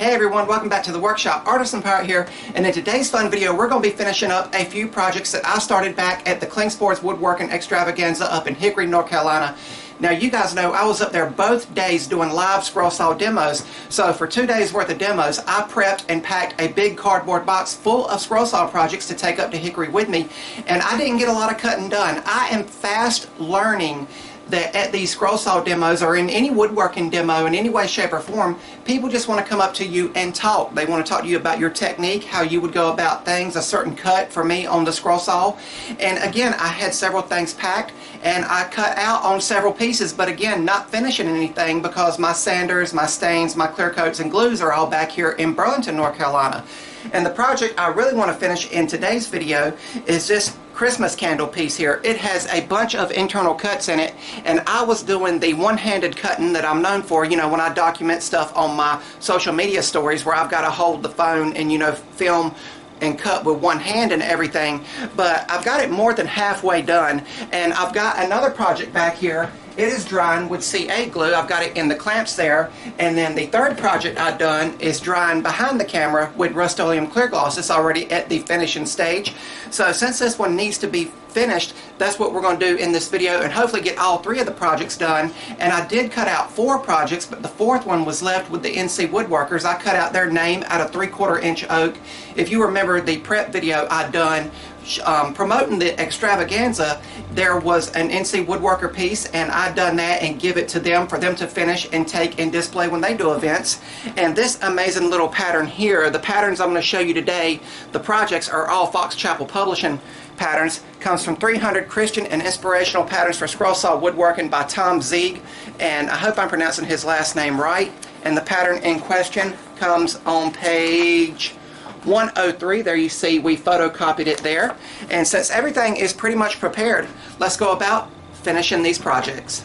Hey everyone, welcome back to the workshop. Artisan Pirate here, and in today's fun video we're going to be finishing up a few projects that I started back at the Klingspor's Woodworking Extravaganza up in Hickory, North Carolina. Now you guys know I was up there both days doing live scroll saw demos, so for 2 days worth of demos I prepped and packed a big cardboard box full of scroll saw projects to take up to Hickory with me, and I didn't get a lot of cutting done. I am fast learning that at these scroll saw demos or in any woodworking demo in any way, shape or form, people just want to come up to you and talk. They want to talk to you about your technique, how you would go about things, a certain cut for me on the scroll saw. And again, I had several things packed and I cut out on several pieces, but again, not finishing anything because my sanders, my stains, my clear coats and glues are all back here in Burlington, North Carolina. And the project I really want to finish in today's video is this Christmas candle piece here. It has a bunch of internal cuts in it, and I was doing the one-handed cutting that I'm known for, you know, when I document stuff on my social media stories where I've got to hold the phone and, you know, film and cut with one hand and everything. But I've got it more than halfway done, and I've got another project back here. It is drying with C8 glue. I've got it in the clamps there. And then the third project I've done is drying behind the camera with Rust-Oleum clear gloss. It's already at the finishing stage. So since this one needs to be finished, that's what we're going to do in this video and hopefully get all three of the projects done. And I did cut out 4 projects, but the fourth one was left with the NC Woodworkers. I cut out their name out of 3/4 inch oak. If you remember the prep video I'd done promoting the extravaganza, there was an NC Woodworker piece and I'd done that and give it to them for them to finish and take and display when they do events. And this amazing little pattern here, the patterns I'm going to show you today, the projects are all Fox Chapel Publishing patterns, comes from 300 Christian and Inspirational Patterns for Scroll Saw Woodworking by Tom Zieg, and I hope I'm pronouncing his last name right. And the pattern in question comes on page 103. There you see we photocopied it there. And since everything is pretty much prepared, let's go about finishing these projects.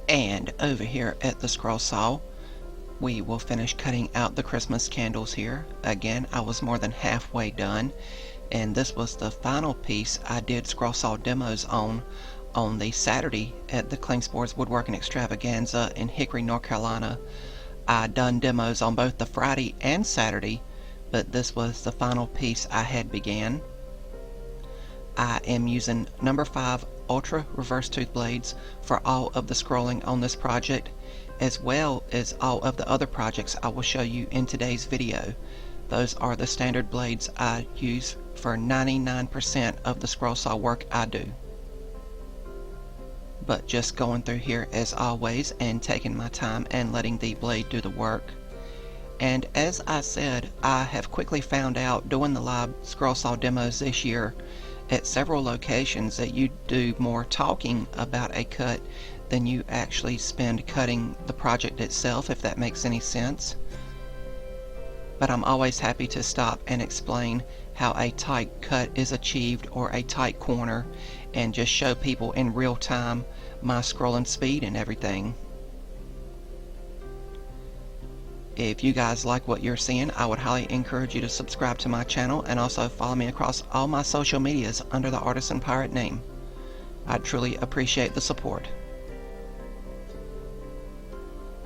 And over here at the scroll saw, we will finish cutting out the Christmas candles here. Again, I was more than halfway done, and this was the final piece I did scroll saw demos on the Saturday at the Klingspor's Woodworking Extravaganza in Hickory, North Carolina. I done demos on both the Friday and Saturday, but this was the final piece I had began. I am using number 5 Ultra Reverse Tooth blades for all of the scrolling on this project, as well as all of the other projects I will show you in today's video. Those are the standard blades I use for 99% of the scroll saw work I do. But just going through here as always and taking my time and letting the blade do the work. And as I said, I have quickly found out doing the live scroll saw demos this year at several locations that you do more talking about a cut than you actually spend cutting the project itself, if that makes any sense. But I'm always happy to stop and explain how a tight cut is achieved or a tight corner, and just show people in real time my scrolling speed and everything. If you guys like what you're seeing, I would highly encourage you to subscribe to my channel and also follow me across all my social medias under the Artisan Pirate name. I truly appreciate the support.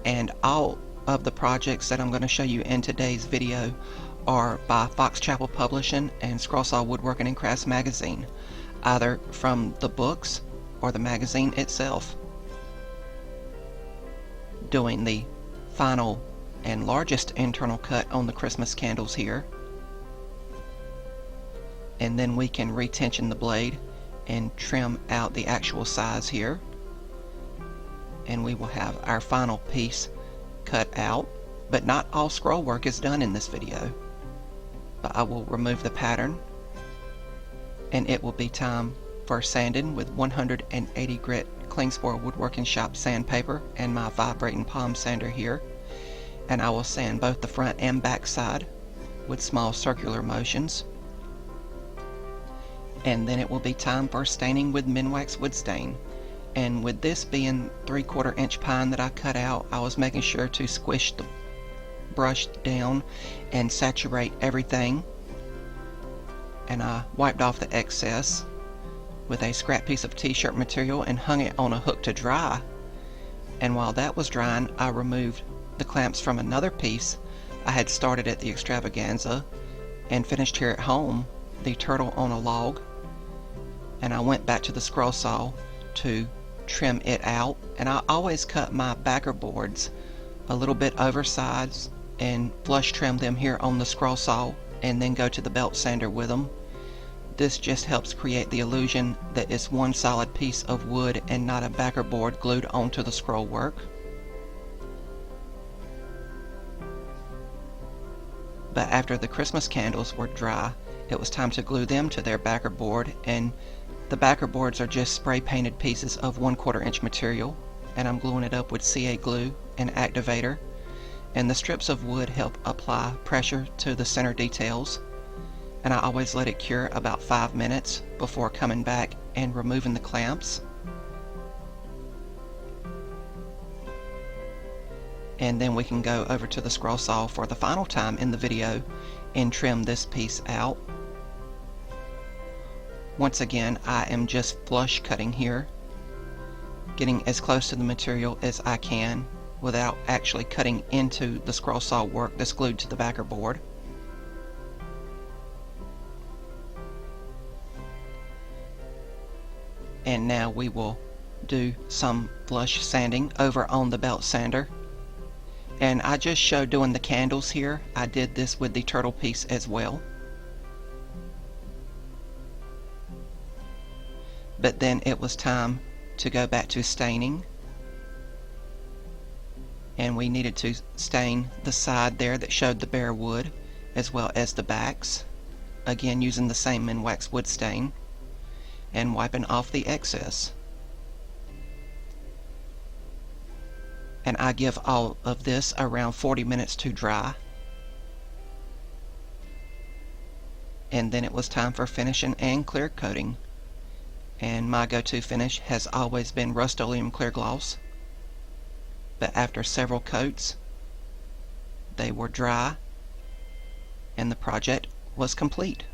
And all of the projects that I'm going to show you in today's video are by Fox Chapel Publishing and Scroll Saw Woodworking and Crafts magazine, either from the books or the magazine itself. Doing the final and largest internal cut on the Christmas candles here, and then we can retension the blade and trim out the actual size here, and we will have our final piece cut out. But not all scroll work is done in this video, but I will remove the pattern and it will be time for sanding with 180 grit Klingspor Woodworking Shop sandpaper and my vibrating palm sander here. And I will sand both the front and back side with small circular motions. And then it will be time for staining with Minwax wood stain. And with this being 3/4 inch pine that I cut out, I was making sure to squish the brush down and saturate everything. And I wiped off the excess with a scrap piece of t-shirt material and hung it on a hook to dry. And while that was drying, I removed the clamps from another piece I had started at the Extravaganza and finished here at home, the turtle on a log. And I went back to the scroll saw to trim it out. And I always cut my backer boards a little bit oversized and flush trim them here on the scroll saw and then go to the belt sander with them. This just helps create the illusion that it's one solid piece of wood and not a backer board glued onto the scroll work. But after the Christmas candles were dry, it was time to glue them to their backer board, and the backer boards are just spray painted pieces of 1/4 inch material, and I'm gluing it up with CA glue and activator, and the strips of wood help apply pressure to the center details. And I always let it cure about 5 minutes before coming back and removing the clamps. And then we can go over to the scroll saw for the final time in the video and trim this piece out. Once again, I am just flush cutting here, getting as close to the material as I can without actually cutting into the scroll saw work that's glued to the backer board. And now we will do some flush sanding over on the belt sander. And I just showed doing the candles here. I did this with the turtle piece as well. But then it was time to go back to staining. And we needed to stain the side there that showed the bare wood as well as the backs. Again, using the same Minwax wood stain and wiping off the excess. And I give all of this around 40 minutes to dry. And then it was time for finishing and clear coating. And my go-to finish has always been Rust-Oleum clear gloss. But after several coats, they were dry and the project was complete.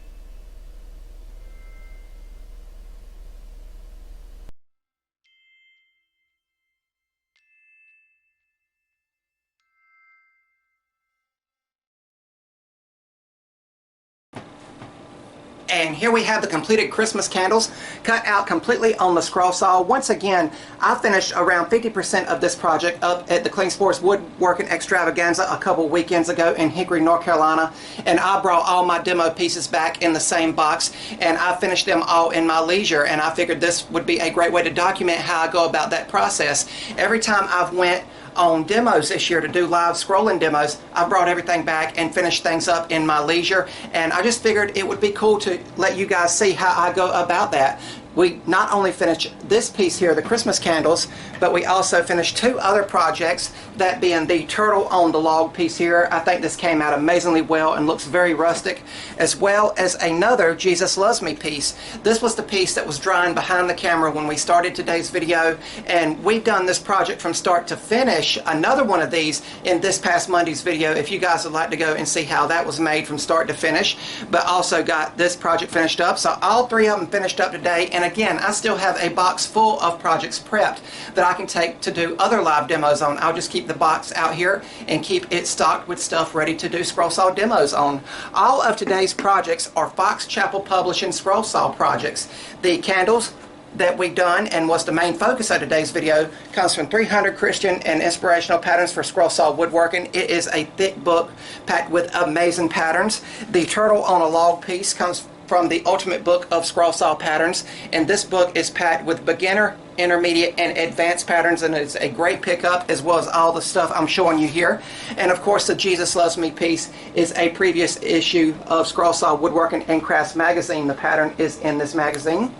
And here we have the completed Christmas candles cut out completely on the scroll saw. Once again, I finished around 50% of this project up at the Klingspor's Woodworking Extravaganza a couple weekends ago in Hickory, North Carolina. And I brought all my demo pieces back in the same box, and I finished them all in my leisure. And I figured this would be a great way to document how I go about that process. Every time I've went on demos this year to do live scrolling demos, I brought everything back and finished things up in my leisure, and I just figured it would be cool to let you guys see how I go about that. We not only finished this piece here, the Christmas candles, but we also finished two other projects, that being the turtle on the log piece here. I think this came out amazingly well and looks very rustic, as well as another Jesus Loves Me piece. This was the piece that was drying behind the camera when we started today's video, and we've done this project from start to finish. Another one of these in this past Monday's video, if you guys would like to go and see how that was made from start to finish, but also got this project finished up. So all three of them finished up today, and again, I still have a box full of projects prepped that I can take to do other live demos on. I'll just keep the box out here and keep it stocked with stuff ready to do scroll saw demos on. All of today's projects are Fox Chapel Publishing scroll saw projects. The candles that we've done and was the main focus of today's video comes from 300 Christian and Inspirational Patterns for Scroll Saw Woodworking. It is a thick book packed with amazing patterns. The turtle on a log piece comes from the Ultimate Book of Scroll Saw Patterns, and this book is packed with beginner, intermediate, and advanced patterns, and it's a great pickup, as well as all the stuff I'm showing you here. And of course, the Jesus Loves Me piece is a previous issue of Scroll Saw Woodworking and Crafts magazine. The pattern is in this magazine.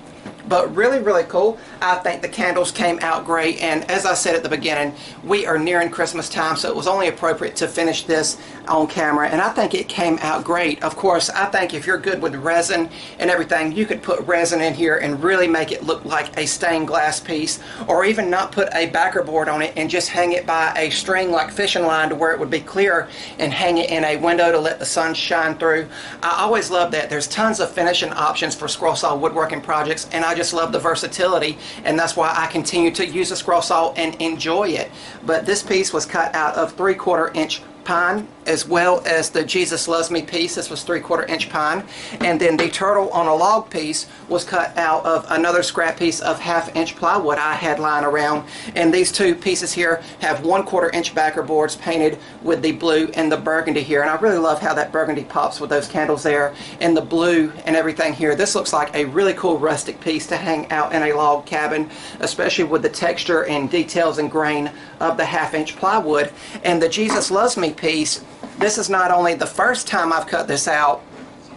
But really, really cool. I think the candles came out great, and as I said at the beginning, we are nearing Christmas time, so it was only appropriate to finish this on camera, and I think it came out great. Of course, I think if you're good with resin and everything, you could put resin in here and really make it look like a stained glass piece, or even not put a backer board on it and just hang it by a string like fishing line to where it would be clear, and hang it in a window to let the sun shine through. I always love that. There's tons of finishing options for scroll saw woodworking projects, and I I just love the versatility, and that's why I continue to use a scroll saw and enjoy it. But this piece was cut out of 3/4 inch pine, as well as the Jesus Loves Me piece. This was 3/4 inch pine, and then the turtle on a log piece was cut out of another scrap piece of 1/2 inch plywood I had lying around. And these two pieces here have 1/4 inch backer boards painted with the blue and the burgundy here, and I really love how that burgundy pops with those candles there and the blue and everything here. This looks like a really cool rustic piece to hang out in a log cabin, especially with the texture and details and grain of the 1/2 inch plywood. And the Jesus Loves Me piece, this is not only the first time I've cut this out,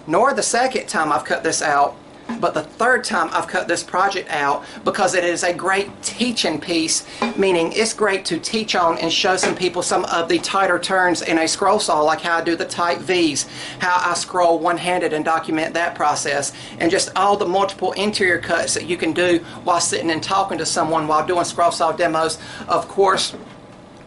nor the second time I've cut this out, but the third time I've cut this project out, because it is a great teaching piece, meaning it's great to teach on and show some people some of the tighter turns in a scroll saw, like how I do the tight V's, how I scroll one-handed and document that process, and just all the multiple interior cuts that you can do while sitting and talking to someone while doing scroll saw demos. Of course,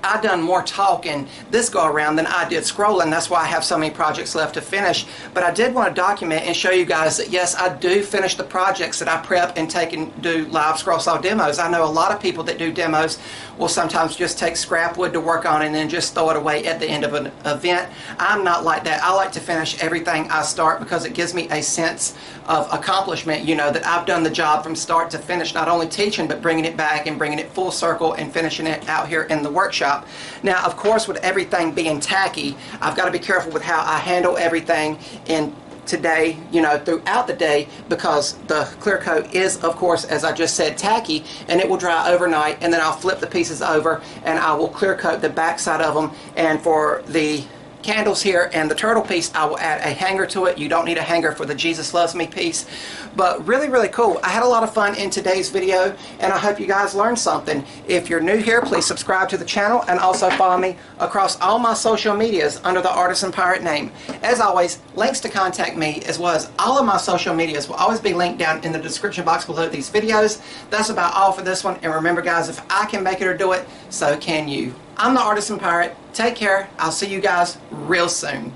I've done more talking this go around than I did scrolling. That's why I have so many projects left to finish. But I did want to document and show you guys that yes, I do finish the projects that I prep and take and do live scroll saw demos. I know a lot of people that do demos will sometimes just take scrap wood to work on and then just throw it away at the end of an event. I'm not like that. I like to finish everything I start, because it gives me a sense of accomplishment, you know, that I've done the job from start to finish, not only teaching but bringing it back and bringing it full circle and finishing it out here in the workshop. Now, of course, with everything being tacky, I've got to be careful with how I handle everything in today, you know, throughout the day, because the clear coat is, of course, as I just said, tacky, and it will dry overnight, and then I'll flip the pieces over and I will clear coat the back side of them. And for the candles here and the turtle piece, I will add a hanger to it. You don't need a hanger for the Jesus Loves Me piece. But really, really cool. I had a lot of fun in today's video, and I hope you guys learned something. If you're new here, please subscribe to the channel, and also follow me across all my social medias under the Artisan Pirate name. As always, links to contact me, as well as all of my social medias, will always be linked down in the description box below these videos. That's about all for this one, and remember guys, if I can make it or do it, so can you. I'm the Artisan Pirate. Take care. I'll see you guys real soon.